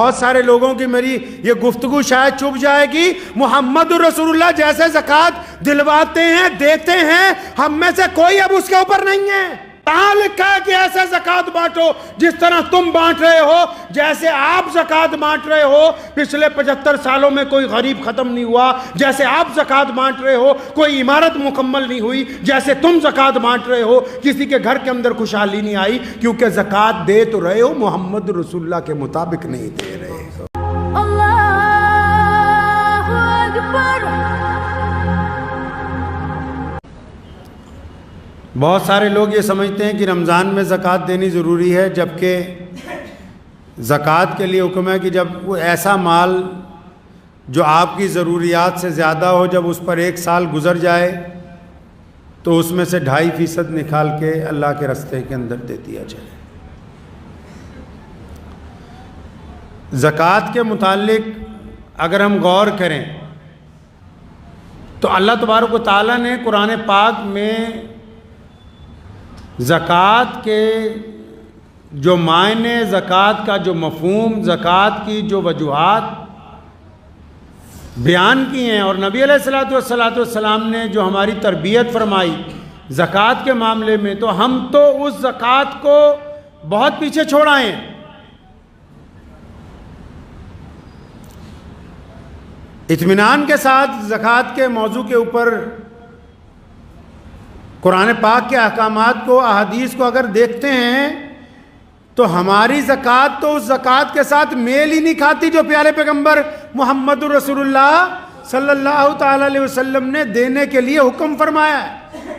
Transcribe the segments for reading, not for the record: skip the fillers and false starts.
بہت سارے لوگوں کی میری یہ گفتگو شاید چپ جائے گی، محمد رسول اللہ جیسے زکوٰۃ دلواتے ہیں، دیتے ہیں، ہم میں سے کوئی اب اس کے اوپر نہیں ہے۔ کہاں لکھا ہے کہ ایسے زکوٰۃ بانٹو جس طرح تم بانٹ رہے ہو، جیسے آپ زکوٰۃ بانٹ رہے ہو؟ پچھلے 75 سالوں میں کوئی غریب ختم نہیں ہوا جیسے آپ زکوٰۃ بانٹ رہے ہو، کوئی عمارت مکمل نہیں ہوئی جیسے تم زکوٰۃ بانٹ رہے ہو، کسی کے گھر کے اندر خوشحالی نہیں آئی، کیونکہ زکوٰۃ دے تو رہے ہو، محمد رسول اللہ کے مطابق نہیں دے رہے۔ بہت سارے لوگ یہ سمجھتے ہیں کہ رمضان میں زکوٰۃ دینی ضروری ہے، جبکہ زکوٰۃ کے لیے حکم ہے کہ جب وہ ایسا مال جو آپ کی ضروریات سے زیادہ ہو، جب اس پر 1 سال گزر جائے تو اس میں سے 2.5% نکال کے اللہ کے راستے کے اندر دے دیا جائے۔ زکوٰۃ کے متعلق اگر ہم غور کریں تو اللہ تبارک و تعالیٰ نے قرآن پاک میں زکوٰۃ کے جو معنی، زکوٰۃ کا جو مفہوم، زکوٰۃ کی جو وجوہات بیان کی ہیں، اور نبی علیہ السلام نے جو ہماری تربیت فرمائی زکوٰۃ کے معاملے میں، تو ہم تو اس زکوٰۃ کو بہت پیچھے چھوڑ آئے ہیں۔ اطمینان کے ساتھ زکوٰۃ کے موضوع کے اوپر قرآن پاک کے احکامات کو، احادیث کو اگر دیکھتے ہیں تو ہماری زکوٰۃ تو اس زکوٰۃ کے ساتھ میل ہی نہیں کھاتی جو پیارے پیغمبر محمد رسول اللہ صلی اللہ تعالی علیہ وسلم نے دینے کے لیے حکم فرمایا ہے۔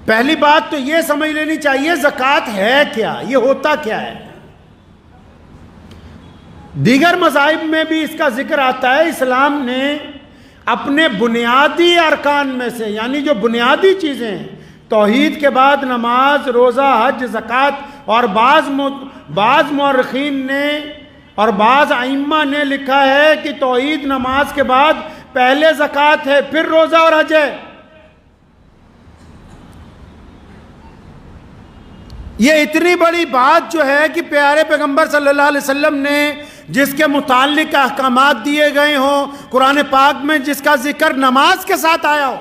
پہلی بات تو یہ سمجھ لینی چاہیے زکوٰۃ ہے کیا، یہ ہوتا کیا ہے۔ دیگر مذاہب میں بھی اس کا ذکر آتا ہے۔ اسلام نے اپنے بنیادی ارکان میں سے، یعنی جو بنیادی چیزیں ہیں، توحید کے بعد نماز، روزہ، حج، زکوٰۃ، اور بعض مورخین نے اور بعض ائمہ نے لکھا ہے کہ توحید نماز کے بعد پہلے زکوٰۃ ہے، پھر روزہ اور حج ہے۔ یہ اتنی بڑی بات جو ہے کہ پیارے پیغمبر صلی اللہ علیہ وسلم نے جس کے متعلق احکامات دیے گئے ہوں، قرآن پاک میں جس کا ذکر نماز کے ساتھ آیا ہو،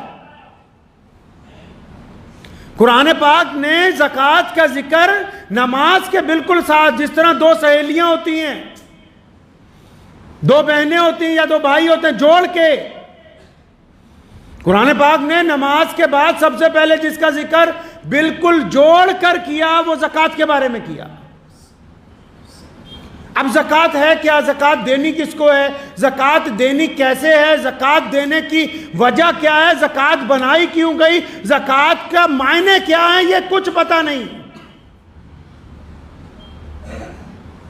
قرآن پاک نے زکوٰۃ کا ذکر نماز کے بالکل ساتھ، جس طرح 2 سہیلیاں ہوتی ہیں، 2 بہنیں ہوتی ہیں یا 2 بھائی ہوتے ہیں، جوڑ کے قرآن پاک نے نماز کے بعد سب سے پہلے جس کا ذکر بالکل جوڑ کر کیا وہ زکوٰۃ کے بارے میں کیا۔ اب زکوٰۃ ہے کیا، زکوٰۃ دینی کس کو ہے، زکوٰۃ دینی کیسے ہے، زکوٰۃ دینے کی وجہ کیا ہے، زکوٰۃ بنائی کیوں گئی، زکوٰۃ کا معنی کیا ہے، یہ کچھ پتہ نہیں۔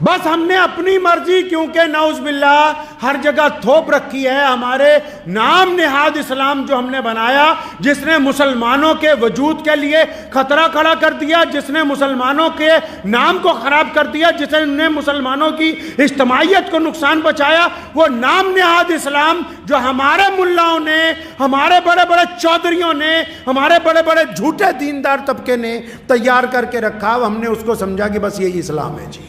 بس ہم نے اپنی مرضی، کیونکہ نعوذ باللہ ہر جگہ تھوپ رکھی ہے، ہمارے نام نہاد اسلام جو ہم نے بنایا، جس نے مسلمانوں کے وجود کے لیے خطرہ کھڑا کر دیا، جس نے مسلمانوں کے نام کو خراب کر دیا، جس نے مسلمانوں کی اجتماعیت کو نقصان پہنچایا، وہ نام نہاد اسلام جو ہمارے ملاؤں نے، ہمارے بڑے بڑے چودھریوں نے، ہمارے بڑے بڑے جھوٹے دیندار طبقے نے تیار کر کے رکھا، ہم نے اس کو سمجھا کہ بس یہی اسلام ہے جی۔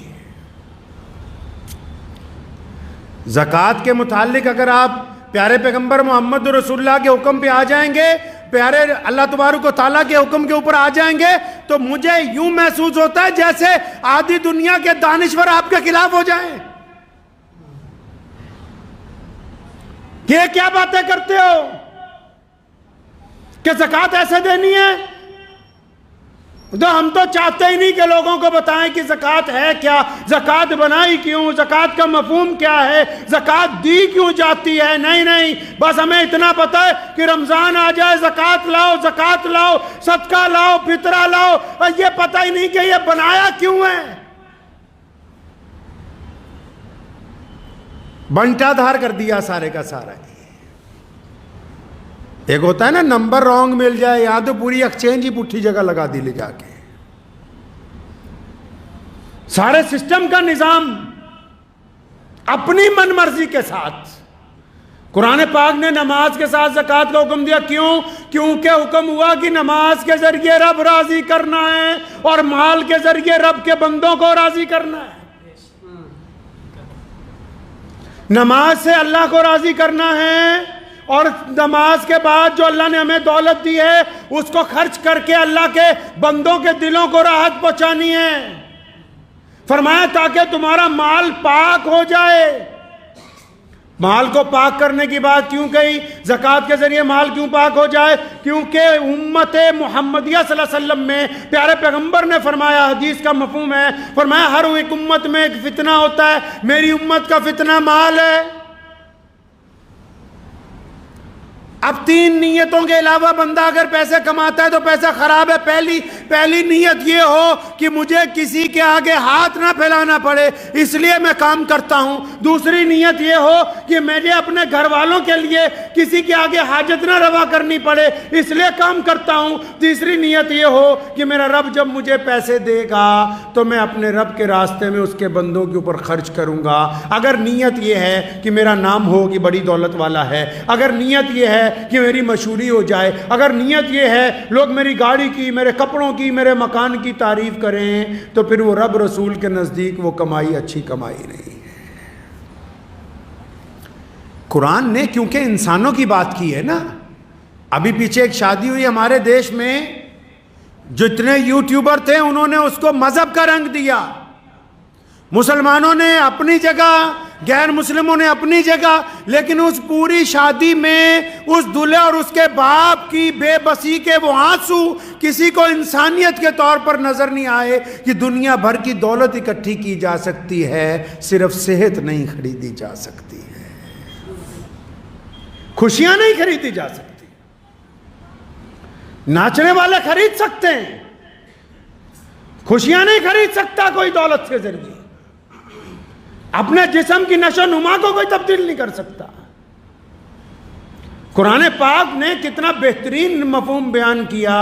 زکوٰۃ کے متعلق اگر آپ پیارے پیغمبر محمد رسول اللہ کے حکم پہ آ جائیں گے، پیارے اللہ تبارک و تعالیٰ کے حکم کے اوپر آ جائیں گے، تو مجھے یوں محسوس ہوتا ہے جیسے آدھی دنیا کے دانشور آپ کے خلاف ہو جائیں کہ یہ کیا باتیں کرتے ہو کہ زکوٰۃ ایسے دینی ہے۔ تو ہم تو چاہتے ہی نہیں کہ لوگوں کو بتائیں کہ زکوٰۃ ہے کیا، زکوٰۃ بنائی کیوں، زکوٰۃ کا مفہوم کیا ہے، زکوٰۃ دی کیوں جاتی ہے۔ نہیں، بس ہمیں اتنا پتہ ہے کہ رمضان آ جائے زکوٰۃ لاؤ، زکوٰۃ لاؤ، صدقہ لاؤ، فطرہ لاؤ، اور یہ پتہ ہی نہیں کہ یہ بنایا کیوں ہے۔ بنٹا دھار کر دیا سارے کا سارا۔ ایک ہوتا ہے نا نمبر رونگ مل جائے، یا تو پوری ایکسچینج ہی پٹھی جگہ لگا دی لے جا کے۔ سارے سسٹم کا نظام اپنی من مرضی کے ساتھ۔ قرآن پاک نے نماز کے ساتھ زکوٰۃ کا حکم دیا، کیوں؟ کیونکہ حکم ہوا کہ نماز کے ذریعے رب راضی کرنا ہے اور مال کے ذریعے رب کے بندوں کو راضی کرنا ہے۔ نماز سے اللہ کو راضی کرنا ہے، اور نماز کے بعد جو اللہ نے ہمیں دولت دی ہے اس کو خرچ کر کے اللہ کے بندوں کے دلوں کو راحت پہنچانی ہے۔ فرمایا تاکہ تمہارا مال پاک ہو جائے۔ مال کو پاک کرنے کی بات کیوں کہی؟ زکوٰۃ کے ذریعے مال کیوں پاک ہو جائے؟ کیونکہ امت محمدیہ صلی اللہ علیہ وسلم میں پیارے پیغمبر نے فرمایا، حدیث کا مفہوم ہے، فرمایا ہر ایک امت میں ایک فتنہ ہوتا ہے، میری امت کا فتنہ مال ہے۔ اب 3 نیتوں کے علاوہ بندہ اگر پیسے کماتا ہے تو پیسہ خراب ہے۔ پہلی نیت یہ ہو کہ مجھے کسی کے آگے ہاتھ نہ پھیلانا پڑے، اس لیے میں کام کرتا ہوں۔ دوسری نیت یہ ہو کہ مجھے اپنے گھر والوں کے لیے کسی کے آگے حاجت نہ روا کرنی پڑے، اس لیے کام کرتا ہوں۔ تیسری نیت یہ ہو کہ میرا رب جب مجھے پیسے دے گا تو میں اپنے رب کے راستے میں اس کے بندوں کے اوپر خرچ کروں گا۔ اگر نیت یہ ہے کہ میرا نام ہو کہ بڑی دولت والا ہے، اگر نیت یہ ہے کہ میری مشہوری ہو جائے، اگر نیت یہ ہے لوگ میری گاڑی کی، میرے کپڑوں کی، میرے مکان کی تعریف کریں، تو پھر وہ رب رسول کے نزدیک وہ کمائی اچھی کمائی نہیں ہے۔ قرآن نے کیونکہ انسانوں کی بات کی ہے نا، ابھی پیچھے ایک شادی ہوئی ہمارے دیش میں، جتنے یوٹیوبر تھے انہوں نے اس کو مذہب کا رنگ دیا۔ مسلمانوں نے اپنی جگہ، غیر مسلموں نے اپنی جگہ، لیکن اس پوری شادی میں اس دلہے اور اس کے باپ کی بے بسی کے وہ آنسو کسی کو انسانیت کے طور پر نظر نہیں آئے کہ دنیا بھر کی دولت اکٹھی کی جا سکتی ہے، صرف صحت نہیں خریدی جا سکتی ہے، خوشیاں نہیں خریدی جا سکتی۔ ناچنے والے خرید سکتے ہیں، خوشیاں نہیں خرید سکتا کوئی دولت کے ذریعے۔ اپنے جسم کی نشو و نما کو کوئی تبدیل نہیں کر سکتا۔ قرآن پاک نے کتنا بہترین مفہوم بیان کیا۔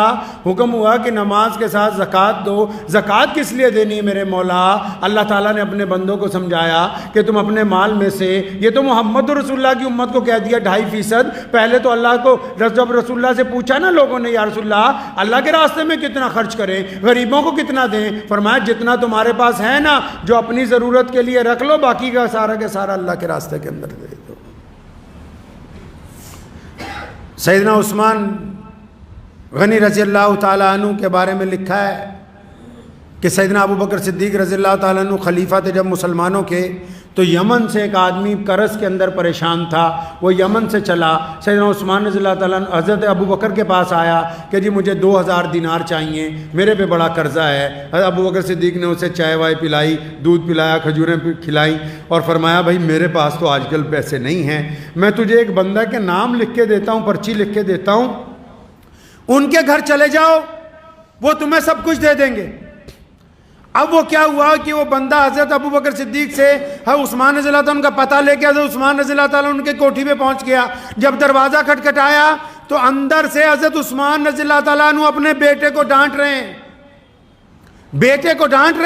حکم ہوا کہ نماز کے ساتھ زکوٰۃ دو۔ زکوٰۃ کس لیے دینی ہے میرے مولا؟ اللہ تعالیٰ نے اپنے بندوں کو سمجھایا کہ تم اپنے مال میں سے، یہ تو محمد رسول اللہ کی امت کو کہہ دیا 2.5%۔ پہلے تو اللہ کو جب رسول اللہ سے پوچھا نا لوگوں نے، یا رسول اللہ کے راستے میں کتنا خرچ کریں، غریبوں کو کتنا دیں؟ فرمایا جتنا تمہارے پاس ہے نا، جو اپنی ضرورت کے لیے رکھ لو، باقی کا سارا اللہ کے راستے کے اندر دے دو۔ سیدنا عثمان غنی رضی اللہ تعالیٰ عنہ کے بارے میں لکھا ہے کہ سیدنا ابو بکر صدیق رضی اللہ تعالیٰ عنہ خلیفہ تھے جب مسلمانوں کے، تو یمن سے ایک آدمی قرض کے اندر پریشان تھا، وہ یمن سے چلا، سیدنا عثمان رضی اللہ تعالیٰ عنہ حضرت ابو بکر کے پاس آیا کہ جی مجھے 2000 دینار چاہیے، میرے پہ بڑا قرضہ ہے۔ حضرت ابو بکر صدیق نے اسے چائے وائے پلائی، دودھ پلایا، کھجوریں کھلائی، اور فرمایا بھائی میرے پاس تو آج کل پیسے نہیں ہیں، میں تجھے ایک بندہ کے نام لکھ کے دیتا ہوں، پرچی لکھ کے دیتا ہوں، ان کے گھر چلے جاؤ، وہ تمہیں سب کچھ دے دیں گے۔ اب وہ کیا ہوا کہ وہ بندہ حضرت ابو بکر صدیق سے عثمان رضی اللہ تعالیٰ عنہ کا پتہ لے کے حضرت عثمان رضی اللہ تعالیٰ عنہ کے کوٹھی پہ پہنچ گیا۔ جب دروازہ کھٹکھٹایا تو اندر سے حضرت عثمان رضی اللہ تعالیٰ عنہ اپنے بیٹے کو ڈانٹ رہے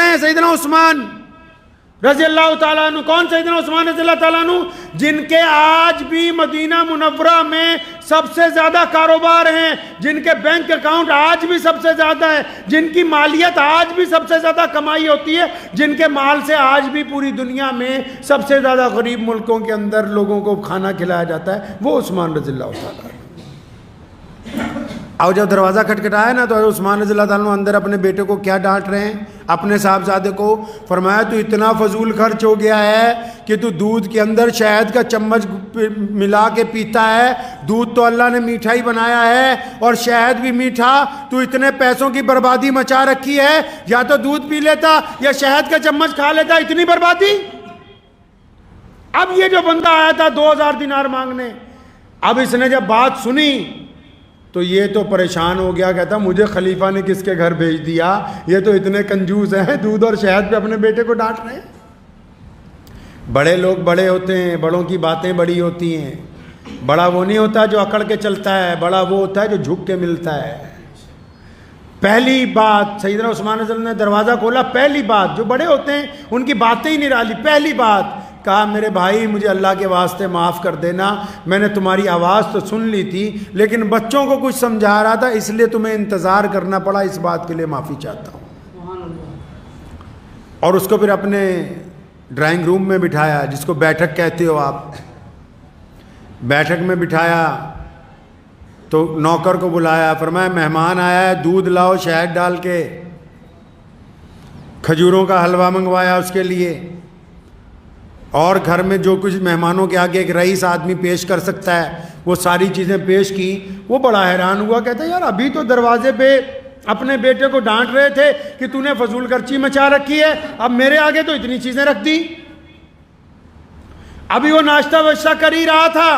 ہیں، سیدنا عثمان رضی اللہ تعالیٰ عنہ۔ کون سیدنا عثمان رضی اللہ تعالیٰ عنہ؟ جن کے آج بھی مدینہ منورہ میں سب سے زیادہ کاروبار ہیں، جن کے بینک اکاؤنٹ آج بھی سب سے زیادہ ہے، جن کی مالیت آج بھی سب سے زیادہ کمائی ہوتی ہے، جن کے مال سے آج بھی پوری دنیا میں سب سے زیادہ غریب ملکوں کے اندر لوگوں کو کھانا کھلایا جاتا ہے، وہ عثمان رضی اللہ تعالیٰ عنہ۔ اور جب دروازہ کھٹکھٹایا نا تو عثمان رضی اللہ تعالیٰ عنہ اندر اپنے بیٹے کو کیا ڈانٹ رہے ہیں؟ اپنے صاحبزادے کو۔ فرمایا تو اتنا فضول خرچ ہو گیا ہے کہ تو دودھ کے اندر شہد کا چمچ ملا کے پیتا ہے، دودھ تو اللہ نے میٹھا ہی بنایا ہے اور شہد بھی میٹھا، تو اتنے پیسوں کی بربادی مچا رکھی ہے، یا تو دودھ پی لیتا یا شہد کا چمچ کھا لیتا، اتنی بربادی۔ اب یہ جو بندہ آیا تھا 2000 دینار مانگنے، اب اس نے جب بات سنی تو یہ تو پریشان ہو گیا، کہتا مجھے خلیفہ نے کس کے گھر بھیج دیا، یہ تو اتنے کنجوس ہیں، دودھ اور شہد پہ اپنے بیٹے کو ڈانٹ رہے ہیں۔ بڑے لوگ بڑے ہوتے ہیں، بڑوں کی باتیں بڑی ہوتی ہیں۔ بڑا وہ نہیں ہوتا جو اکڑ کے چلتا ہے، بڑا وہ ہوتا ہے جو جھک کے ملتا ہے۔ پہلی بات سیدنا عثمان رضی اللہ نے دروازہ کھولا، پہلی بات، جو بڑے ہوتے ہیں ان کی باتیں ہی نرالی، پہلی بات کہا میرے بھائی مجھے اللہ کے واسطے معاف کر دینا، میں نے تمہاری آواز تو سن لی تھی لیکن بچوں کو کچھ سمجھا رہا تھا اس لیے تمہیں انتظار کرنا پڑا، اس بات کے لیے معافی چاہتا ہوں۔ اور اس کو پھر اپنے ڈرائنگ روم میں بٹھایا، جس کو بیٹھک کہتے ہو آپ، بیٹھک میں بٹھایا تو نوکر کو بلایا، فرمایا مہمان آیا ہے، دودھ لاؤ شہد ڈال کے، کھجوروں کا حلوہ منگوایا اس کے لیے، اور گھر میں جو کچھ مہمانوں کے آگے ایک رئیس آدمی پیش کر سکتا ہے وہ ساری چیزیں پیش کی۔ وہ بڑا حیران ہوا، کہتا ہے یار ابھی تو دروازے پہ اپنے بیٹے کو ڈانٹ رہے تھے کہ تو نے فضول خرچی مچا رکھی ہے، اب میرے آگے تو اتنی چیزیں رکھ دی۔ ابھی وہ ناشتہ واشتہ کر ہی رہا تھا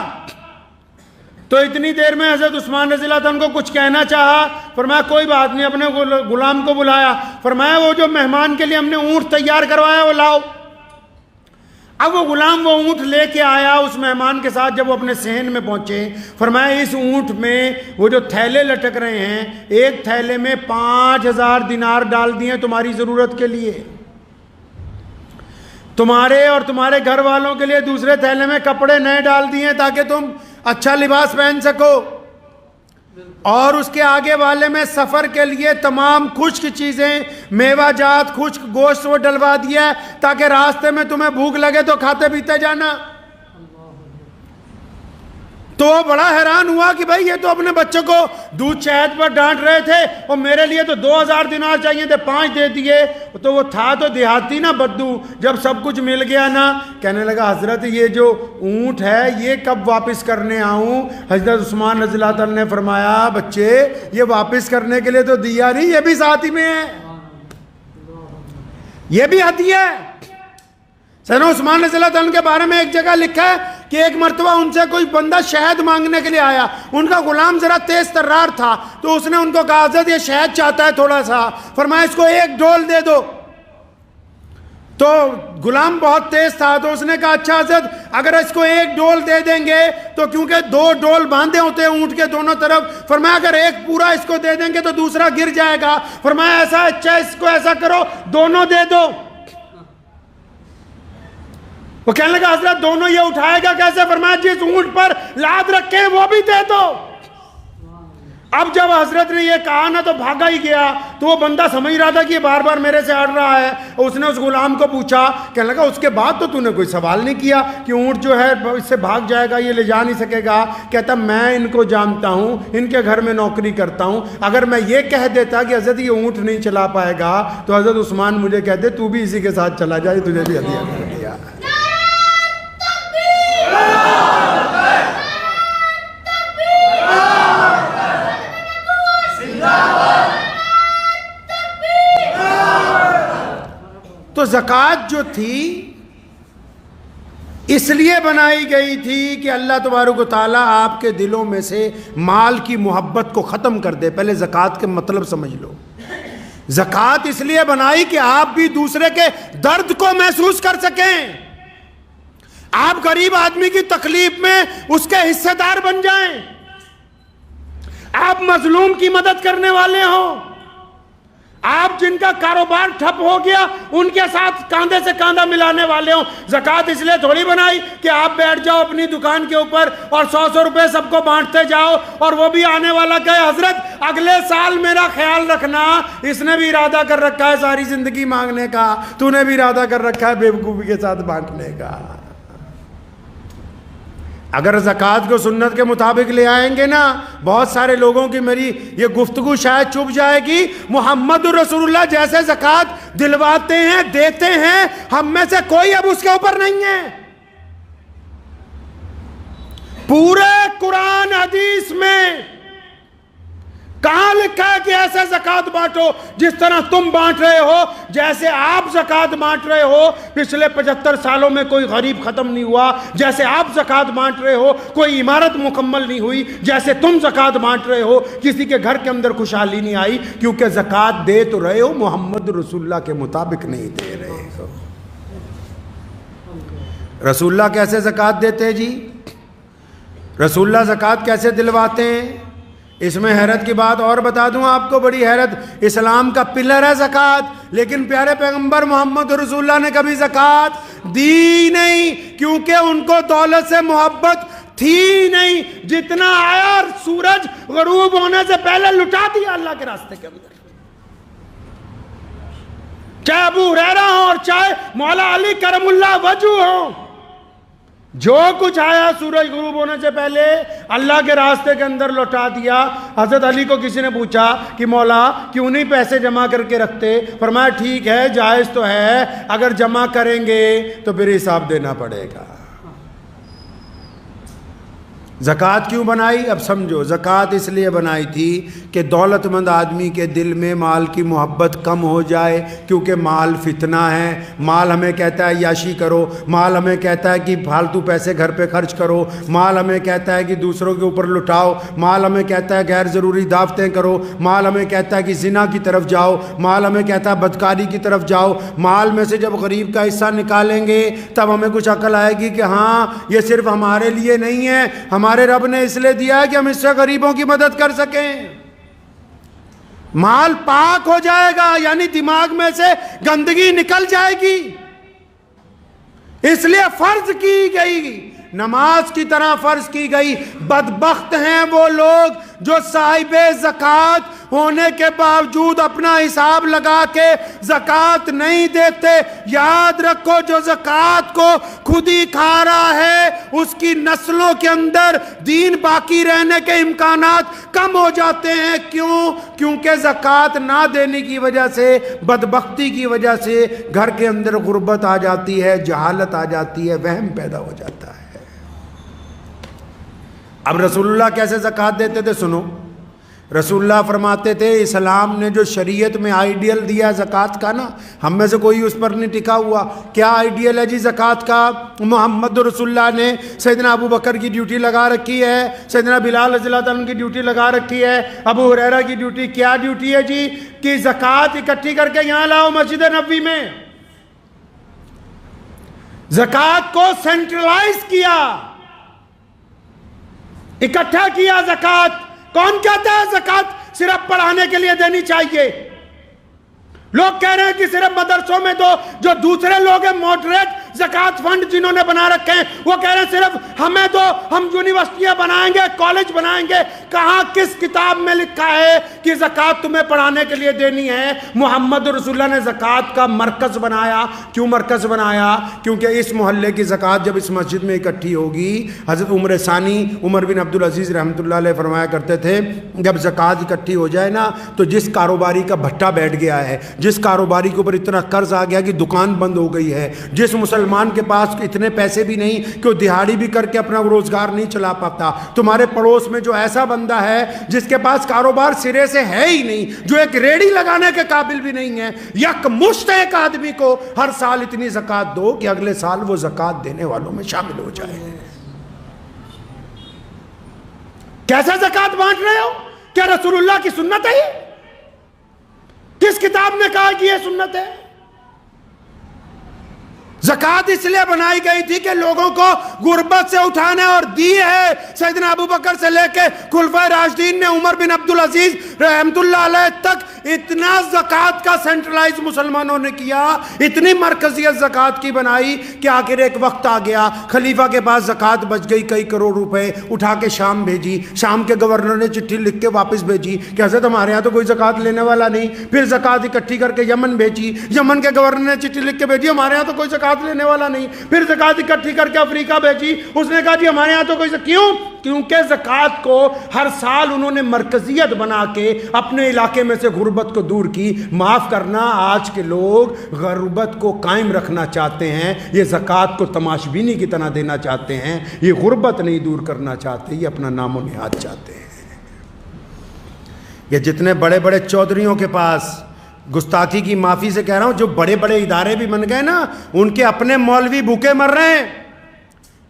تو اتنی دیر میں حضرت عثمان رضی اللہ عنہ کو کچھ کہنا چاہا، فرمایا کوئی بات نہیں، اپنے غلام کو بلایا، فرمایا وہ جو مہمان کے لیے ہم نے اونٹ تیار کروایا وہ لاؤ۔ اب وہ غلام وہ اونٹ لے کے آیا اس مہمان کے ساتھ، جب وہ اپنے صحن میں پہنچے، فرمایا اس اونٹ میں وہ جو تھیلے لٹک رہے ہیں، ایک تھیلے میں 5000 دینار ڈال دیے تمہاری ضرورت کے لیے، تمہارے اور تمہارے گھر والوں کے لیے دوسرے تھیلے میں کپڑے نئے ڈال دیے تاکہ تم اچھا لباس پہن سکو، اور اس کے آگے والے میں سفر کے لیے تمام خشک چیزیں، میوہ جات، خشک گوشت وہ ڈلوا دیا ہے تاکہ راستے میں تمہیں بھوک لگے تو کھاتے پیتے جانا۔ تو وہ بڑا حیران ہوا کہ بھائی یہ تو اپنے بچوں کو دودھ شہد پر ڈانٹ رہے تھے اور میرے لیے تو 2000 دینار چاہیے تھے، 5 دے دیے۔ تو وہ تھا تو دیہاتی نا بدو، جب سب کچھ مل گیا نا، کہنے لگا حضرت یہ جو اونٹ ہے یہ کب واپس کرنے آؤں؟ حضرت عثمان رضی اللہ عنہ نے فرمایا بچے یہ واپس کرنے کے لیے تو دیا نہیں، یہ بھی ساتھ ہی میں ہے، یہ بھی ہدیہ ہے۔ سیدنا عثمان رضی اللہ عنہ کے بارے میں ایک جگہ لکھا ہے کہ ایک مرتبہ ان سے کوئی بندہ شہد مانگنے کے لیے آیا، ان کا غلام ذرا تیز ترار تھا تو اس نے ان کو کہا حضرت یہ شہد چاہتا ہے تھوڑا سا، فرمایا اس کو 1 ڈول دے دو۔ تو غلام بہت تیز تھا تو اس نے کہا اچھا حضرت اگر اس کو 1 ڈول دے دیں گے تو، کیونکہ 2 ڈول باندھے ہوتے ہیں اونٹ کے دونوں طرف، فرمایا اگر ایک پورا اس کو دے دیں گے تو دوسرا گر جائے گا، فرمایا ایسا اچھا اس کو ایسا کرو دونوں دے دو۔ وہ کہنے لگا حضرت دونوں یہ اٹھائے گا کیسے؟ فرمایا جس اونٹ پر لاد رکھے وہ بھی دے دو۔ اب جب حضرت نے یہ کہا نا تو بھاگا ہی گیا، تو وہ بندہ سمجھ رہا تھا کہ یہ بار بار میرے سے اڑ رہا ہے، اس نے اس غلام کو پوچھا، کہنے لگا اس کے بعد تو نے کوئی سوال نہیں کیا کہ اونٹ جو ہے اس سے بھاگ جائے گا، یہ لے جا نہیں سکے گا؟ کہتا میں ان کو جانتا ہوں، ان کے گھر میں نوکری کرتا ہوں، اگر میں یہ کہہ دیتا کہ حضرت یہ اونٹ نہیں چلا پائے گا تو حضرت عثمان مجھے کہتے تو بھی اسی کے ساتھ چلا جائے، تجھے بھی ہدیہ کر دیا۔ تو زکوٰۃ جو تھی اس لیے بنائی گئی تھی کہ اللہ تبارک و تعالیٰ آپ کے دلوں میں سے مال کی محبت کو ختم کر دے۔ پہلے زکوٰۃ کے مطلب سمجھ لو۔ زکوٰۃ اس لیے بنائی کہ آپ بھی دوسرے کے درد کو محسوس کر سکیں، آپ غریب آدمی کی تکلیف میں اس کے حصے دار بن جائیں، آپ مظلوم کی مدد کرنے والے ہوں، آپ جن کا کاروبار ٹھپ ہو گیا ان کے ساتھ کاندھے سے کاندھا ملانے والے ہوں۔ زکوٰۃ اس لیے تھوڑی بنائی کہ آپ بیٹھ جاؤ اپنی دکان کے اوپر اور 100 روپے سب کو بانٹتے جاؤ، اور وہ بھی آنے والا کہے حضرت اگلے سال میرا خیال رکھنا، اس نے بھی ارادہ کر رکھا ہے ساری زندگی مانگنے کا، تو نے بھی ارادہ کر رکھا ہے بیوقوفی کے ساتھ بانٹنے کا۔ اگر زکوٰۃ کو سنت کے مطابق لے آئیں گے نا، بہت سارے لوگوں کی میری یہ گفتگو شاید چپ جائے گی۔ محمد رسول اللہ جیسے زکوٰۃ دلواتے ہیں، دیتے ہیں، ہم میں سے کوئی اب اس کے اوپر نہیں ہے۔ پورے قرآن حدیث میں کہاں لکھا ہے کہ ایسے زکوٰۃ بانٹو جس طرح تم بانٹ رہے ہو، جیسے آپ زکوٰۃ بانٹ رہے ہو؟ پچھلے 75 سالوں میں کوئی غریب ختم نہیں ہوا جیسے آپ زکوٰۃ بانٹ رہے ہو، کوئی عمارت مکمل نہیں ہوئی جیسے تم زکوٰۃ بانٹ رہے ہو، کسی کے گھر کے اندر خوشحالی نہیں آئی، کیونکہ زکوٰۃ دے تو رہے ہو محمد رسول اللہ کے مطابق نہیں دے رہے ہو۔ رسول اللہ کیسے زکوٰۃ دیتے جی؟ رسول اللہ زکوٰۃ کیسے دلواتے ہیں؟ اس میں حیرت کی بات اور بتا دوں آپ کو، بڑی حیرت، اسلام کا پلر ہے زکوٰۃ، لیکن پیارے پیغمبر محمد رسول اللہ نے کبھی زکوٰۃ دی نہیں، کیونکہ ان کو دولت سے محبت تھی نہیں۔ جتنا آیا سورج غروب ہونے سے پہلے لٹا دیا اللہ کے راستے کے اندر، چاہے ابو ہریرہ ہوں اور چاہے مولا علی کرم اللہ وجہ ہوں، جو کچھ آیا سورج غروب ہونے سے پہلے اللہ کے راستے کے اندر لوٹا دیا۔ حضرت علی کو کسی نے پوچھا کہ مولا کیوں نہیں پیسے جمع کر کے رکھتے؟ فرمایا ٹھیک ہے، جائز تو ہے، اگر جمع کریں گے تو پھر حساب دینا پڑے گا۔ زکوٰۃ کیوں بنائی؟ اب سمجھو، زکوٰۃ اس لیے بنائی تھی کہ دولت مند آدمی کے دل میں مال کی محبت کم ہو جائے، کیونکہ مال فتنہ ہے۔ مال ہمیں کہتا ہے عیاشی کرو، مال ہمیں کہتا ہے کہ فالتو پیسے گھر پہ خرچ کرو، مال ہمیں کہتا ہے کہ دوسروں کے اوپر لٹاؤ، مال ہمیں کہتا ہے غیر ضروری دعوتیں کرو، مال ہمیں کہتا ہے کہ زنا کی طرف جاؤ، مال ہمیں کہتا ہے بدکاری کی طرف جاؤ۔ مال میں سے جب غریب کا حصہ نکالیں گے تب ہمیں کچھ عقل آئے گی کہ ہاں یہ صرف ہمارے لیے نہیں ہے، ہمارے رب نے اس لیے دیا ہے کہ ہم اس سے غریبوں کی مدد کر سکیں۔ مال پاک ہو جائے گا، یعنی دماغ میں سے گندگی نکل جائے گی، اس لیے فرض کی گئی، نماز کی طرح فرض کی گئی۔ بدبخت ہیں وہ لوگ جو صاحب زکوٰۃ ہونے کے باوجود اپنا حساب لگا کے زکوٰۃ نہیں دیتے۔ یاد رکھو، جو زکوٰۃ کو خود ہی کھا رہا ہے اس کی نسلوں کے اندر دین باقی رہنے کے امکانات کم ہو جاتے ہیں۔ کیوں؟ کیونکہ زکوٰۃ نہ دینے کی وجہ سے، بدبختی کی وجہ سے گھر کے اندر غربت آ جاتی ہے، جہالت آ جاتی ہے، وہم پیدا ہو جاتا ہے۔ اب رسول اللہ کیسے زکوٰۃ دیتے تھے سنو۔ رسول اللہ فرماتے تھے، اسلام نے جو شریعت میں آئیڈیل دیا زکوٰۃ کا نا، ہم میں سے کوئی اس پر نہیں ٹکا ہوا۔ کیا آئیڈیل ہے جی زکوٰۃ کا؟ محمد رسول اللہ نے سیدنا ابو بکر کی ڈیوٹی لگا رکھی ہے، سیدنا بلال رضی اللہ عنہ کی ڈیوٹی لگا رکھی ہے، ابو ہریرہ کی ڈیوٹی کیا ڈیوٹی ہے جی؟ کہ زکوٰۃ اکٹھی کر کے یہاں لاؤ مسجد نبوی میں۔ زکوٰۃ کو سینٹرلائز کیا، اکٹھا کیا زکوٰۃ۔ کون کہتا ہے زکوٰۃ صرف پڑھانے کے لیے دینی چاہیے؟ لوگ کہہ رہے ہیں کہ صرف مدرسوں میں دو۔ جو دوسرے لوگ ہیں ماڈریٹ زکوٰۃ فنڈ جنہوں نے بنا رکھے ہیں، وہ کہہ رہے ہیں صرف ہمیں دو، ہم یونیورسٹیاں بنائیں گے، کالج بنائیں گے۔ کہاں کس کتاب میں لکھا ہے کہ زکوٰۃ تمہیں پڑھانے کے لیے دینی ہے؟ محمد رسول اللہ نے زکوٰۃ کا مرکز بنایا۔ کیوں مرکز بنایا؟ کیونکہ اس محلے کی زکوٰۃ جب اس مسجد میں اکٹھی ہوگی، حضرت عمر ثانی عمر بن عبدالعزیز رحمۃ اللہ علیہ فرمایا کرتے تھے، جب زکوٰۃ اکٹھی ہو جائے نا تو جس کاروباری کا بھٹا بیٹھ گیا ہے، جس کاروباری کے اوپر اتنا قرض آ گیا کہ دکان بند ہو گئی ہے، جس مسلمان کے پاس اتنے پیسے بھی نہیں کہ وہ دہاڑی بھی کر کے اپنا روزگار نہیں چلا پاتا، تمہارے پڑوس میں جو ایسا بندہ ہے جس کے پاس کاروبار سرے سے ہے ہی نہیں، جو ایک ریڑھی لگانے کے قابل بھی نہیں ہے، یک مشت ایک آدمی کو ہر سال اتنی زکوٰۃ دو کہ اگلے سال وہ زکوٰۃ دینے والوں میں شامل ہو جائے۔ کیسے زکوٰۃ بانٹ رہے ہو؟ کیا رسول اللہ کی سنت ہے یہ؟ کس کتاب نے کہا کہ یہ سنت ہے؟ زکوٰۃ اس لیے بنائی گئی تھی کہ لوگوں کو غربت سے اٹھانے اور دی ہے۔ سیدنا ابو بکر سے لے کے خلفائے راشدین نے، عمر بن عبدالعزیز رحمۃ اللہ علیہ تک اتنا زکوٰۃ کا سینٹرلائز مسلمانوں نے کیا، اتنی مرکزیت زکوٰۃ کی بنائی کہ آخر ایک وقت آ گیا، خلیفہ کے پاس زکوٰۃ بچ گئی کئی کروڑ روپے، اٹھا کے شام بھیجی۔ شام کے گورنر نے چٹھی لکھ کے واپس بھیجی کہ حضرت ہمارے یہاں تو کوئی زکوٰۃ لینے والا نہیں۔ پھر زکوٰۃ اکٹھی کر کے یمن بھیجی، یمن کے گورنر نے چٹھی لکھ کے بھیجی ہمارے یہاں تو کوئی زکوٰۃ لینے والا نہیں۔ پھر زکوٰۃ اکٹھی کر کے افریقہ بھیجی، اس نے کہا جی ہمارے یہاں تو کوئی کیوں؟ کیونکہ زکوٰۃ کو ہر سال انہوں نے مرکزیت بنا کے اپنے علاقے میں سے غربت کو دور کی۔ معاف کرنا، آج کے لوگ غربت کو قائم رکھنا چاہتے ہیں، یہ زکوٰۃ کو تماشبینی کی طرح دینا چاہتے ہیں، یہ غربت نہیں دور کرنا چاہتے، یہ اپنا نام و نہاد چاہتے ہیں۔ یہ جتنے بڑے بڑے چودھریوں کے پاس، گستاخی کی معافی سے کہہ رہا ہوں، جو بڑے بڑے ادارے بھی بن گئے نا، ان کے اپنے مولوی بھوکے مر رہے ہیں،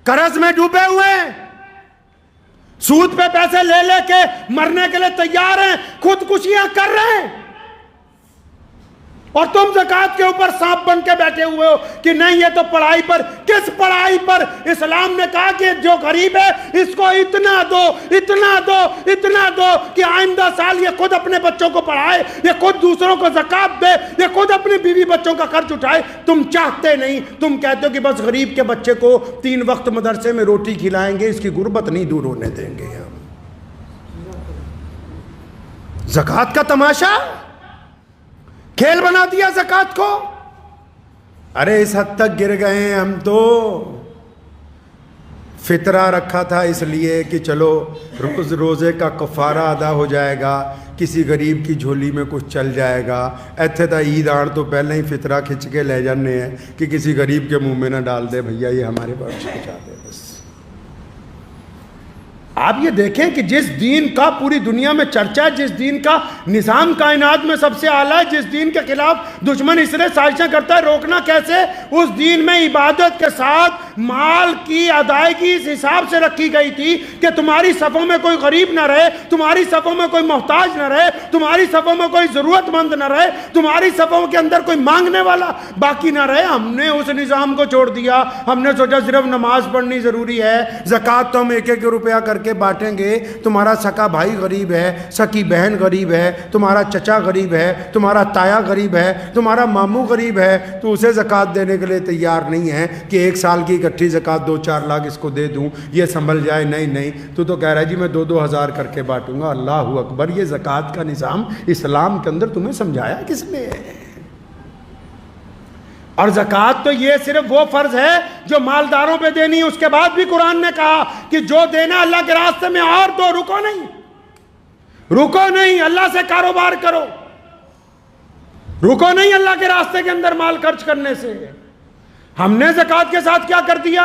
قرض میں ڈوبے ہوئے ہیں، سود پہ پیسے لے لے کے مرنے کے لیے تیار ہیں، خودکشیاں کر رہے ہیں، اور تم زکوٰۃ کے اوپر سانپ بن کے بیٹھے ہوئے ہو کہ نہیں یہ تو پڑھائی پر۔ کس پڑھائی پر؟ اسلام نے کہا کہ جو غریب ہے اس کو اتنا دو، اتنا دو، اتنا دو کہ آئندہ سال یہ خود اپنے بچوں کو پڑھائے، یہ خود دوسروں کو زکوٰۃ دے، یہ خود اپنی بیوی بچوں کا خرچ اٹھائے۔ تم چاہتے نہیں، تم کہتے ہو کہ بس غریب کے بچے کو 3 وقت مدرسے میں روٹی کھلائیں گے، اس کی غربت نہیں دور ہونے دیں گے ہم۔ زکوٰۃ کا تماشا کھیل بنا دیا زکوٰۃ کو. ارے اس حد تک گر گئے ہیں ہم تو. فطرہ رکھا تھا اس لیے کہ چلو روزے کا کفارہ ادا ہو جائے گا, کسی غریب کی جھولی میں کچھ چل جائے گا. ایتھے تا عید آن تو پہلے ہی فطرہ کھچ کے لے جانے ہیں کہ کسی غریب کے منہ میں نہ ڈال دے, بھیا یہ ہمارے پاس پہنچا دے بس. آپ یہ دیکھیں کہ جس دین کا پوری دنیا میں چرچا ہے, جس دین کا نظام کائنات میں سب سے اعلیٰ ہے, جس دین کے خلاف دشمن اس طرح سازشیں کرتا ہے, روکنا کیسے؟ اس دین میں عبادت کے ساتھ مال کی ادائیگی اس حساب سے رکھی گئی تھی کہ تمہاری صفوں میں کوئی غریب نہ رہے, تمہاری صفوں میں کوئی محتاج نہ رہے, تمہاری صفوں میں کوئی ضرورت مند نہ رہے, تمہاری صفوں کے اندر کوئی مانگنے والا باقی نہ رہے. ہم نے اس نظام کو چھوڑ دیا. ہم نے سوچا صرف نماز پڑھنی ضروری ہے, زکوٰۃ تو ہم ایک ایک روپیہ کر کے بانٹیں گے. تمہارا سکا بھائی غریب ہے, سکی بہن غریب ہے, تمہارا چچا غریب ہے, تمہارا تایا غریب ہے, تمہارا ماموں غریب ہے, تو اسے زکوٰۃ دینے کے لیے تیار نہیں ہے کہ 1 سال کی اکٹھی زکوٰۃ 2-4 لاکھ اس کو دے دوں, یہ سنبھل جائے. نہیں, تو کہہ رہا ہے جی میں 2-2 ہزار کر کے بانٹوں گا. اللہ اکبر. یہ زکوٰۃ کا نظام اسلام کے اندر تمہیں سمجھایا کس نے؟ اور زکوٰۃ تو یہ صرف وہ فرض ہے جو مالداروں پہ دینی. اس کے بعد بھی قرآن نے کہا کہ جو دینا اللہ کے راستے میں اور دو, رکو نہیں, اللہ سے کاروبار کرو, رکو نہیں اللہ کے راستے کے اندر مال خرچ کرنے سے. ہم نے زکوٰۃ کے ساتھ کیا کر دیا؟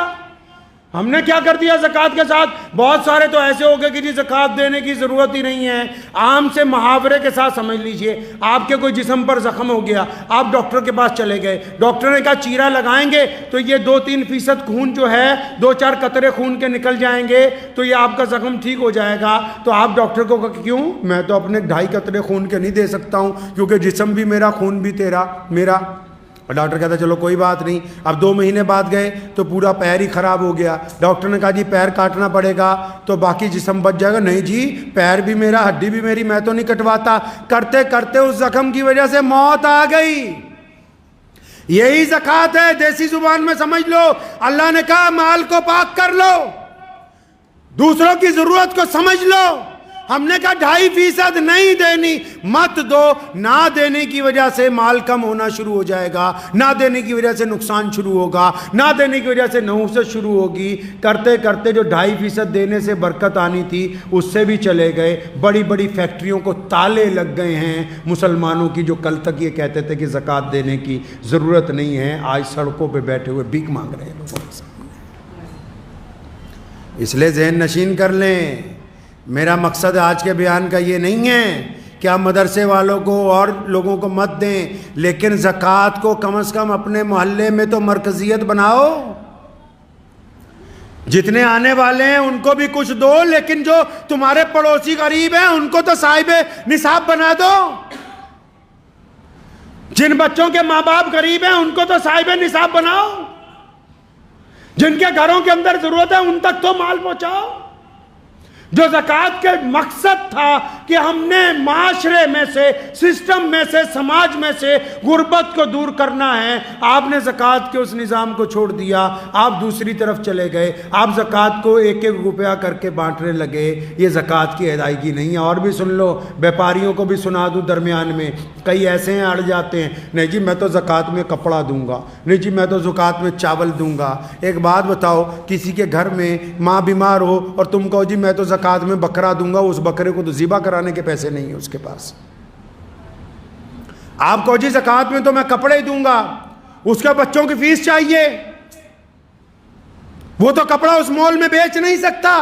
زکوٰۃ کے ساتھ بہت سارے تو ایسے ہو گئے کہ جی زکوٰۃ دینے کی ضرورت ہی نہیں ہے. عام سے محاورے کے ساتھ سمجھ لیجئے, آپ کے کوئی جسم پر زخم ہو گیا, آپ ڈاکٹر کے پاس چلے گئے, ڈاکٹر نے کہا چیرا لگائیں گے تو یہ 2-3% خون جو ہے 2-4 قطرے خون کے نکل جائیں گے تو یہ آپ کا زخم ٹھیک ہو جائے گا. تو آپ ڈاکٹر کو کہا کیوں؟ میں تو اپنے 2.5 قطرے خون کے نہیں دے سکتا ہوں کیونکہ جسم بھی میرا, خون بھی میرا. اور ڈاکٹر کہتا چلو کوئی بات نہیں. اب 2 مہینے بعد گئے تو پورا پیر ہی خراب ہو گیا. ڈاکٹر نے کہا جی پیر کاٹنا پڑے گا تو باقی جسم بچ جائے گا. نہیں جی, پیر بھی میرا, ہڈی بھی میری, میں تو نہیں کٹواتا. کرتے کرتے اس زخم کی وجہ سے موت آ گئی. یہی زکوٰۃ ہے, دیسی زبان میں سمجھ لو. اللہ نے کہا مال کو پاک کر لو, دوسروں کی ضرورت کو سمجھ لو. ہم نے کہا 2.5% نہیں دینی, مت دو. نہ دینے کی وجہ سے مال کم ہونا شروع ہو جائے گا, نہ دینے کی وجہ سے نقصان شروع ہوگا, نہ دینے کی وجہ سے نحوست شروع ہوگی. کرتے کرتے جو 2.5% دینے سے برکت آنی تھی اس سے بھی چلے گئے. بڑی بڑی فیکٹریوں کو تالے لگ گئے ہیں مسلمانوں کی, جو کل تک یہ کہتے تھے کہ زکوٰۃ دینے کی ضرورت نہیں ہے, آج سڑکوں پہ بیٹھے ہوئے بھیک مانگ رہے ہیں لوگوں کے سامنے. اس لیے ذہن نشین کر لیں, میرا مقصد آج کے بیان کا یہ نہیں ہے کہ آپ مدرسے والوں کو اور لوگوں کو مت دیں, لیکن زکوٰۃ کو کم از کم اپنے محلے میں تو مرکزیت بناؤ. جتنے آنے والے ہیں ان کو بھی کچھ دو, لیکن جو تمہارے پڑوسی غریب ہیں ان کو تو صاحب نصاب بنا دو. جن بچوں کے ماں باپ غریب ہیں ان کو تو صاحب نصاب بناؤ. جن کے گھروں کے اندر ضرورت ہے ان تک تو مال پہنچاؤ. جو زکوٰۃ کے مقصد تھا کہ ہم نے معاشرے میں سے, سسٹم میں سے, سماج میں سے غربت کو دور کرنا ہے, آپ نے زکوٰۃ کے اس نظام کو چھوڑ دیا. آپ دوسری طرف چلے گئے, آپ زکوٰۃ کو 1-1 روپیہ کر کے بانٹنے لگے. یہ زکوٰۃ کی ادائیگی نہیں ہے. اور بھی سن لو, بیپاریوں کو بھی سنا دوں درمیان میں, کئی ایسے ہیں اڑ جاتے ہیں, نہیں جی میں تو زکوٰۃ میں کپڑا دوں گا, نہیں جی میں تو زکوٰۃ میں چاول دوں گا. ایک بات بتاؤ, کسی کے گھر میں ماں بیمار ہو اور تم کہو جی میں تو زکوٰۃ میں بکرا دوں گا, اس بکرے کو تو ذبح کرانے کے پیسے نہیں ہیں اس کے پاس. آپ کہو جی زکوٰۃ میں تو میں کپڑے ہی دوں گا, اس کے بچوں کی فیس چاہیے, وہ تو کپڑا اس مال میں بیچ نہیں سکتا.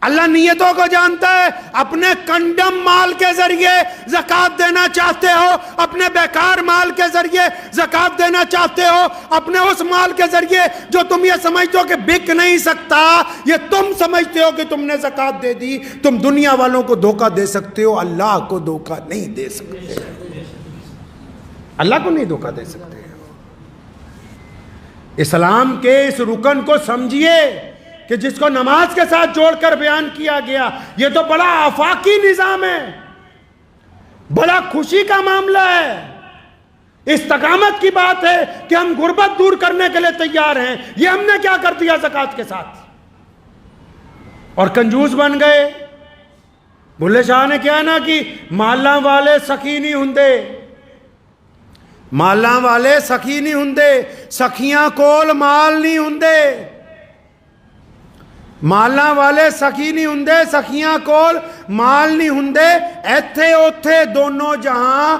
اللہ نیتوں کو جانتا ہے. اپنے کنڈم مال کے ذریعے زکوٰۃ دینا چاہتے ہو, اپنے بیکار مال کے ذریعے زکوٰۃ دینا چاہتے ہو, اپنے اس مال کے ذریعے جو تم یہ سمجھتے ہو کہ بک نہیں سکتا, یہ تم سمجھتے ہو کہ تم نے زکوٰۃ دے دی, تم دنیا والوں کو دھوکہ دے سکتے ہو, اللہ کو دھوکہ نہیں دے سکتے. اللہ کو نہیں دھوکہ دے سکتے. اسلام کے اس رکن کو سمجھیے کہ جس کو نماز کے ساتھ جوڑ کر بیان کیا گیا. یہ تو بڑا آفاقی نظام ہے, بڑا خوشی کا معاملہ ہے, استقامت کی بات ہے کہ ہم غربت دور کرنے کے لیے تیار ہیں. یہ ہم نے کیا کر دیا زکوٰۃ کے ساتھ, اور کنجوس بن گئے. بھلے شاہ نے کیا نا کہ محلہ والے سخی نہیں ہوندے, ਮਾਲਾਂ ਵਾਲੇ ਸਖੀ ਨਹੀਂ ਹੁੰਦੇ, ਸਖੀਆਂ ਕੋਲ ਮਾਲ ਨਹੀਂ ਹੁੰਦੇ। ਮਾਲਾਂ ਵਾਲੇ ਸਖੀ ਨਹੀਂ ਹੁੰਦੇ, ਸਖੀਆਂ ਕੋਲ ਮਾਲ ਨਹੀਂ ਹੁੰਦੇ। ਇੱਥੇ ਉੱਥੇ ਦੋਨੋਂ ਜਹਾਂ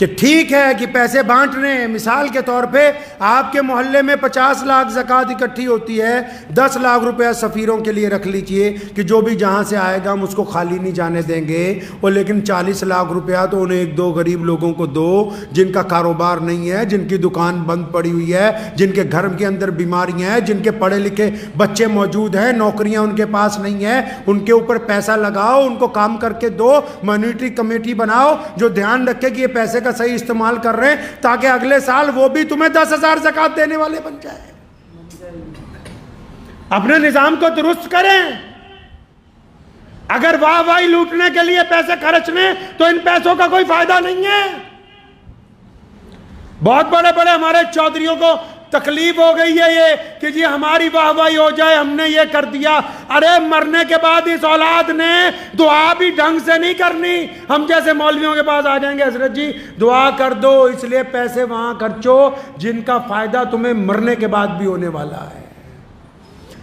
کہ ٹھیک ہے کہ پیسے بانٹ رہے ہیں، مثال کے طور پہ آپ کے محلے میں 50 لاکھ زکوٰۃ اکٹھی ہوتی ہے، 10 لاکھ روپیہ سفیروں کے لیے رکھ لیجئے کہ جو بھی جہاں سے آئے گا ہم اس کو خالی نہیں جانے دیں گے، اور لیکن 40 لاکھ روپیہ تو انہیں 1-2 غریب لوگوں کو دو جن کا کاروبار نہیں ہے، جن کی دکان بند پڑی ہوئی ہے، جن کے گھر کے اندر بیماریاں ہیں، جن کے پڑھے لکھے بچے موجود ہیں، نوکریاں ان کے پاس نہیں ہیں، ان کے اوپر پیسہ لگاؤ، ان کو کام کر کے دو، مانیٹری کمیٹی بناؤ جو دھیان رکھے کہ یہ پیسے کا صحیح استعمال کر رہے ہیں تاکہ اگلے سال وہ بھی تمہیں 10,000 زکوٰۃ دینے والے بن جائے۔ اپنے نظام کو درست کریں۔ اگر واہ واہی لوٹنے کے لیے پیسے خرچنے تو ان پیسوں کا کوئی فائدہ نہیں ہے۔ بہت بڑے بڑے ہمارے چودھریوں کو تکلیف ہو گئی ہے یہ کہ جی ہماری واہ واہی ہو جائے، ہم نے یہ کر دیا۔ ارے مرنے کے بعد اس اولاد نے دعا بھی ڈھنگ سے نہیں کرنی۔ ہم جیسے مولویوں کے پاس آ جائیں گے، حضرت جی دعا کر دو، اس لیے پیسے وہاں خرچو جن کا فائدہ تمہیں مرنے کے بعد بھی ہونے والا ہے۔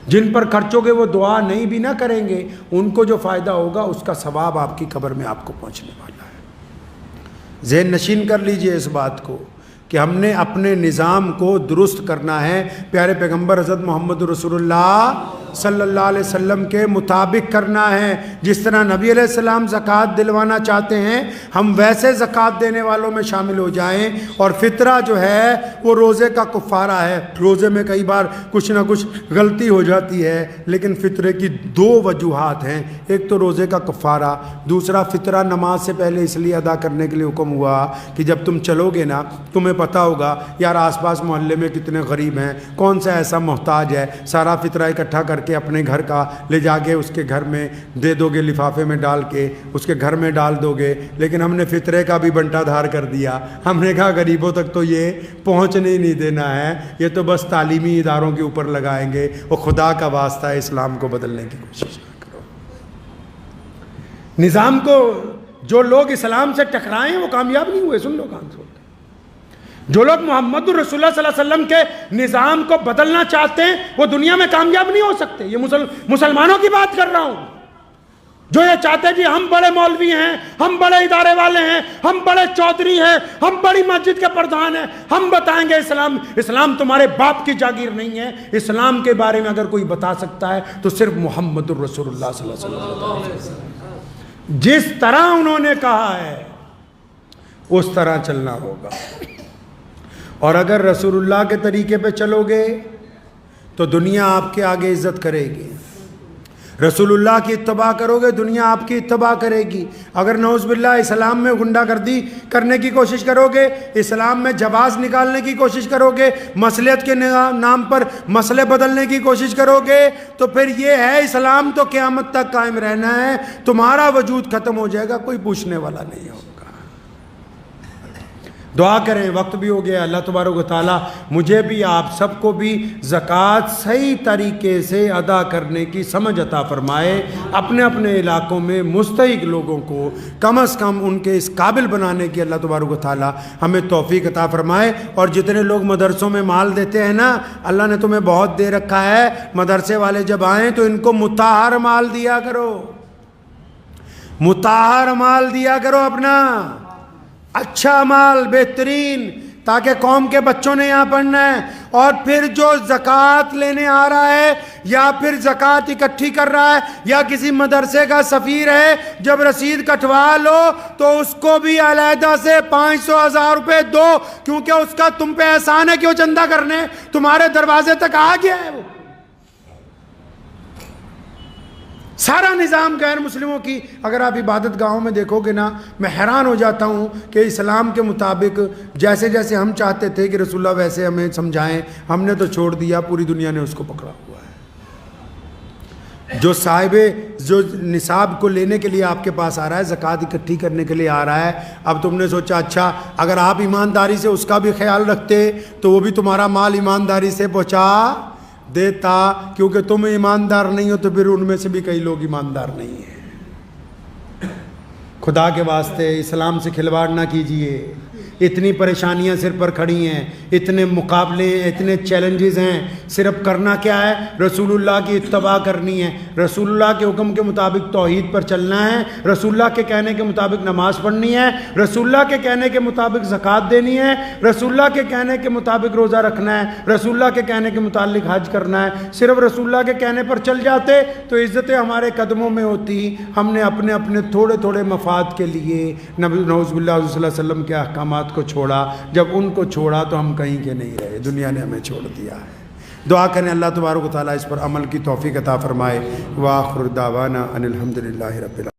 جن پر خرچو گے وہ دعا نہیں بھی نہ کریں گے، ان کو جو فائدہ ہوگا اس کا ثواب آپ کی قبر میں آپ کو پہنچنے والا ہے۔ ذہن نشین کر لیجئے اس بات کو کہ ہم نے اپنے نظام کو درست کرنا ہے، پیارے پیغمبر حضرت محمد رسول اللہ صلی اللہ علیہ وسلم کے مطابق کرنا ہے۔ جس طرح نبی علیہ السلام زکوٰۃ دلوانا چاہتے ہیں، ہم ویسے زکوٰۃ دینے والوں میں شامل ہو جائیں۔ اور فطرہ جو ہے وہ روزے کا کفارہ ہے۔ روزے میں کئی بار کچھ نہ کچھ غلطی ہو جاتی ہے، لیکن فطرے کی 2 وجوہات ہیں، ایک تو روزے کا کفارہ، دوسرا فطرہ نماز سے پہلے اس لیے ادا کرنے کے لیے حکم ہوا کہ جب تم چلو گے نا تمہیں پتہ ہوگا یار آس پاس محلے میں کتنے غریب ہیں، کون سا ایسا محتاج ہے، سارا فطرہ اکٹھا کر کے اپنے گھر کا لے جا کے اس کے گھر میں دے دو گے، لفافے میں ڈال کے اس کے گھر میں ڈال دو گے۔ لیکن ہم نے فطرے کا بھی بنٹا دھار کر دیا، ہم نے کہا غریبوں تک تو یہ پہنچنے ہی نہیں دینا ہے، یہ تو بس تعلیمی اداروں کے اوپر لگائیں گے۔ اور خدا کا واسطہ ہے اسلام کو بدلنے کی کوشش کرو۔ نظام کو جو لوگ اسلام سے ٹکرائے ہیں وہ کامیاب نہیں ہوئے۔ سن لو کان سے، جو لوگ محمد الرسول اللہ صلی اللہ علیہ وسلم کے نظام کو بدلنا چاہتے ہیں وہ دنیا میں کامیاب نہیں ہو سکتے۔ یہ مسلمانوں کی بات کر رہا ہوں، جو یہ چاہتے ہیں جی ہم بڑے مولوی ہیں، ہم بڑے ادارے والے ہیں، ہم بڑے چودھری ہیں، ہم بڑی مسجد کے پردھان ہیں، ہم بتائیں گے اسلام تمہارے باپ کی جاگیر نہیں ہے۔ اسلام کے بارے میں اگر کوئی بتا سکتا ہے تو صرف محمد الرسول اللہ صلی اللہ علیہ وسلم۔ جس طرح انہوں نے کہا ہے اس طرح چلنا ہوگا، اور اگر رسول اللہ کے طریقے پہ چلو گے تو دنیا آپ کے آگے عزت کرے گی۔ رسول اللہ کی اتباع کرو گے دنیا آپ کی اتباع کرے گی۔ اگر نعوذ باللہ اسلام میں غنڈہ گردی کرنے کی کوشش کرو گے، اسلام میں جواز نکالنے کی کوشش کرو گے، مصلحت کے نام پر مسئلے بدلنے کی کوشش کرو گے، تو پھر یہ ہے اسلام تو قیامت تک قائم رہنا ہے، تمہارا وجود ختم ہو جائے گا، کوئی پوچھنے والا نہیں ہوگا۔ دعا کریں، وقت بھی ہو گیا۔ اللہ تبارک و تعالیٰ مجھے بھی آپ سب کو بھی زکوٰۃ صحیح طریقے سے ادا کرنے کی سمجھ عطا فرمائے، اپنے اپنے علاقوں میں مستحق لوگوں کو کم از کم ان کے اس قابل بنانے کی اللہ تبارک و تعالیٰ ہمیں توفیق عطا فرمائے۔ اور جتنے لوگ مدرسوں میں مال دیتے ہیں نا، اللہ نے تمہیں بہت دے رکھا ہے، مدرسے والے جب آئیں تو ان کو مطہر مال دیا کرو، مطہر مال دیا کرو، اپنا اچھا مال، بہترین، تاکہ قوم کے بچوں نے یہاں پڑھنا ہے۔ اور پھر جو زکوٰۃ لینے آ رہا ہے یا پھر زکوٰۃ اکٹھی کر رہا ہے یا کسی مدرسے کا سفیر ہے، جب رسید کٹوا لو تو اس کو بھی علیحدہ سے 500,000 روپے دو، کیونکہ اس کا تم پہ احسان ہے کہ وہ چندہ کرنے تمہارے دروازے تک آ گیا ہے۔ وہ سارا نظام غیر مسلموں کی اگر آپ عبادت گاہوں میں دیکھو گے نا، میں حیران ہو جاتا ہوں کہ اسلام کے مطابق جیسے جیسے ہم چاہتے تھے کہ رسول اللہ ویسے ہمیں سمجھائیں، ہم نے تو چھوڑ دیا، پوری دنیا نے اس کو پکڑا ہوا ہے۔ جو صاحب جو نصاب کو لینے کے لیے آپ کے پاس آ رہا ہے، زکوٰۃ اکٹھی کرنے کے لیے آ رہا ہے، اب تم نے سوچا اچھا اگر آپ ایمانداری سے اس کا بھی خیال رکھتے تو وہ بھی تمہارا مال ایمانداری سے پہنچا دیتا، کیونکہ تم ایماندار نہیں ہو تو پھر ان میں سے بھی کئی لوگ ایماندار نہیں ہیں۔ خدا کے واسطے اسلام سے کھلواڑ نہ کیجئے، اتنی پریشانیاں سر پر کھڑی ہیں، اتنے مقابلے ہیں، اتنے چیلنجز ہیں، صرف کرنا کیا ہے؟ رسول اللہ کی اتباع کرنی ہے، رسول اللہ کے حکم کے مطابق توحید پر چلنا ہے، رسول اللہ کے کہنے کے مطابق نماز پڑھنی ہے، رسول اللہ کے کہنے کے مطابق زکوٰۃ دینی ہے، رسول اللہ کے کہنے کے مطابق روزہ رکھنا ہے، رسول اللہ کے کہنے کے متعلق حج کرنا ہے۔ صرف رسول اللہ کے کہنے پر چل جاتے تو عزتیں ہمارے قدموں میں ہوتی، ہم نے اپنے اپنے تھوڑے تھوڑے مفاد کے لیے نبی نعوذ باللہ صلی اللہ علیہ وسلم کے احکامات کو چھوڑا، جب ان کو چھوڑا تو ہم کہیں کے نہیں رہے، دنیا نے ہمیں چھوڑ دیا ہے۔ دعا کریں اللہ تبارک و تعالیٰ اس پر عمل کی توفیق عطا فرمائے۔ وآخر دعوانا ان الحمد للہ رب العالمین۔